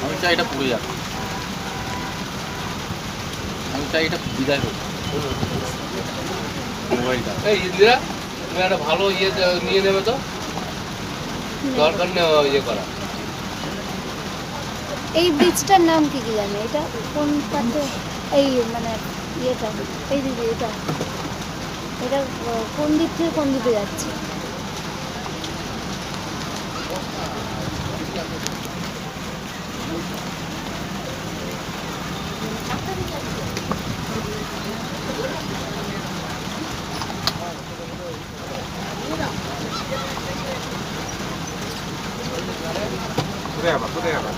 আমি চাই এটা পুড়ে যাক, আমি চাই এটা বিদায় হোক মোবাইলটা। এই ইন্দিরা, তুমি একটা ভালো ইয়ে নিয়ে নেবে তো, দরকার নেই ইয়ে করা। এই ব্রিজটার নাম কি কি জানি? এটা কোন পাশে? এই মানে ইয়েটা, এই দিকে এটা, এটা কোন দিক থেকে কোন দিকে যাচ্ছে? কোথায় আবার